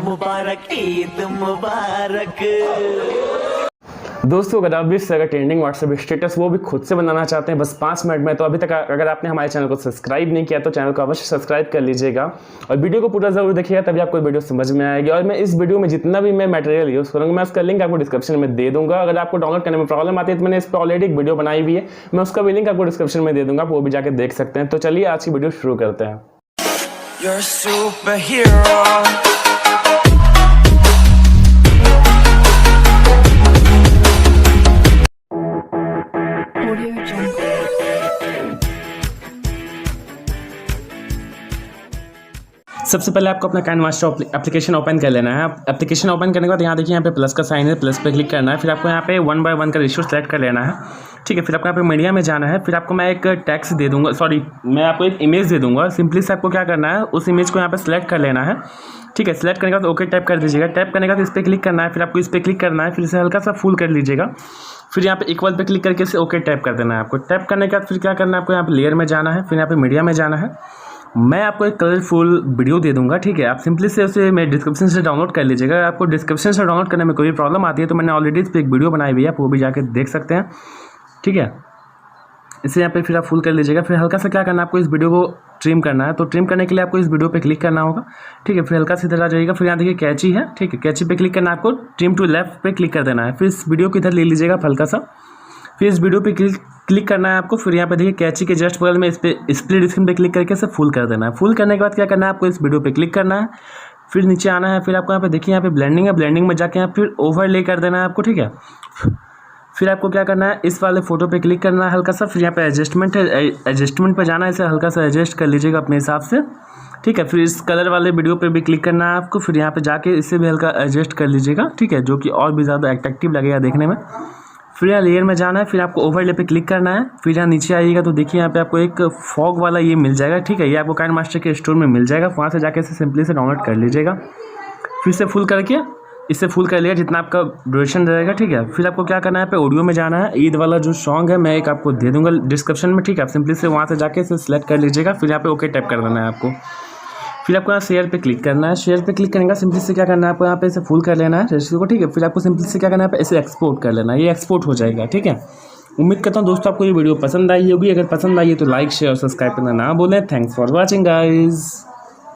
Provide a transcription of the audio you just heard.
मुबारक, ईद मुबारक। दोस्तों अगर आप भी इस तरह का ट्रेंडिंग व्हाट्सएप स्टेटस वो भी खुद से बनाना चाहते हैं बस 5 मिनट में, तो अभी तक अगर आपने हमारे चैनल को सब्सक्राइब नहीं किया तो चैनल को अवश्य सब्सक्राइब कर लीजिएगा और वीडियो को पूरा जरूर देखिएगा, तभी आपको वीडियो समझ में आएगी। और मैं इस वीडियो में जितना भी मैं मटेरियल यूज़ करूँगा मैं उसका लिंक आपको डिस्क्रिप्शन में दे दूंगा। अगर आपको डाउनलोड करने में प्रॉब्लम आती है तो मैंने इस पर ऑलरेडी एक वीडियो बनाई हुई है, मैं उसका भी लिंक आपको डिस्क्रिप्शन में दे दूंगा, आप वो भी जाकर देख सकते हैं। तो चलिए आज की वीडियो शुरू करते हैं। You're a superhero. सबसे पहले आपको अपना काइनमास्टर एप्लीकेशन ओपन कर लेना है। एप्लीकेशन ओपन करने के बाद यहाँ देखिए यहाँ पे प्लस का साइन है, प्लस पे क्लिक करना है। फिर आपको यहाँ पे 1 by 1 का रेशियो सेलेक्ट कर लेना है, ठीक है। फिर आपको यहाँ पे मीडिया में जाना है। फिर आपको मैं एक टेक्स्ट दे दूंगा, मैं आपको एक इमेज दे दूंगा। सिंपली से आपको क्या करना है, उस इमेज को यहाँ पे सेलेक्ट कर लेना है, ठीक है। सेलेक्ट करने के बाद ओके टाइप कर दीजिएगा। टाइप करने के बाद इस पर क्लिक करना है, फिर आपको इस पर क्लिक करना है, फिर इसे हल्का सा फुल कर लीजिएगा। फिर यहाँ पे इक्वल पे क्लिक करके इसे ओके टाइप कर देना है आपको। टाइप करने के बाद फिर क्या करना है, आपको यहाँ पे लेयर में जाना है, फिर यहाँ पे मीडिया में जाना है। मैं आपको एक कलरफुल वीडियो दे दूंगा, ठीक है। आप सिंपली से उसे मेरे डिस्क्रिप्शन से डाउनलोड कर लीजिएगा। आपको डिस्क्रिप्शन से डाउनलोड करने में कोई प्रॉब्लम आती है तो मैंने ऑलरेडी इस पर एक वीडियो बनाई हुई है, आप वो भी जाके देख सकते हैं, ठीक है। इसे यहाँ पे फिर आप फुल कर लीजिएगा। फिर हल्का सा क्या करना है, आपको इस वीडियो को ट्रिम करना है। तो ट्रिम करने के लिए आपको इस वीडियो पे क्लिक करना होगा, ठीक है। फिर हल्का सा इधर आ जाइएगा। फिर यहाँ देखिए कैची है, ठीक है। कैची पे क्लिक करना है, आपको ट्रिम टू लेफ्ट पे क्लिक कर देना है। फिर इस वीडियो को इधर ले लीजिएगा हल्का सा। फिर इस वीडियो पे क्लिक करना है आपको। फिर यहाँ पे देखिए कैची के जस्ट बगल में इस पर स्प्लिट स्क्रीन पे क्लिक करके इसे फुल कर देना है। फुल करने के बाद क्या करना है, आपको इस वीडियो पे क्लिक करना है। फिर नीचे आना है। फिर आपको यहाँ पे देखिए यहाँ पे ब्लेंडिंग है, ब्लेंडिंग में जाके यहाँ फिर ओवरले कर देना है आपको, ठीक है। फिर आपको क्या करना है, इस वाले फोटो पे क्लिक करना है हल्का सा। फिर यहाँ पे एडजस्टमेंट है, एडजस्टमेंट पे जाना है, इसे हल्का सा एडजस्ट कर लीजिएगा अपने हिसाब से, ठीक है। फिर इस कलर वाले वीडियो पे भी क्लिक करना है आपको। फिर यहाँ पे जाके इसे भी हल्का एडजस्ट कर लीजिएगा, ठीक है, जो कि और भी ज़्यादा अट्रैक्टिव लगेगा देखने में। फिर यहाँ लेयर में जाना है, फिर आपको ओवरले पे क्लिक करना है। फिर यहाँ नीचे आइएगा तो देखिए यहाँ पे आपको एक फॉग वाला ये मिल जाएगा, ठीक है। ये आपको काइनमास्टर के स्टोर में मिल जाएगा, वहाँ से जाके इसे सिंपली से डाउनलोड कर लीजिएगा। फिर से फुल करके इससे फुल कर लिया जितना आपका ड्यूरेशन रहेगा, ठीक है। फिर आपको क्या करना है, पे ऑडियो में जाना है। ईद वाला जो सॉन्ग है मैं एक आपको दे दूंगा डिस्क्रिप्शन में, ठीक है। आप सिंपली से वहाँ से जाके इसे सेलेक्ट कर लीजिएगा। फिर यहाँ पे ओके टाइप कर देना है आपको। फिर आपको यहाँ शेयर पे क्लिक करना है। शेयर पे क्लिक करने का सिंपली से क्या करना है, आपको यहाँ पे इसे फुल कर लेना है रेशियो को, ठीक है। फिर आपको सिंपली से क्या करना है, इसे एक्सपोर्ट कर लेना है, ये एक्सपोर्ट हो जाएगा, ठीक है। उम्मीद करता हूँ दोस्तों आपको ये वीडियो पसंद आई होगी। अगर पसंद आई है तो लाइक शेयर और सब्सक्राइब करना ना बोलें। Thanks for watching guys.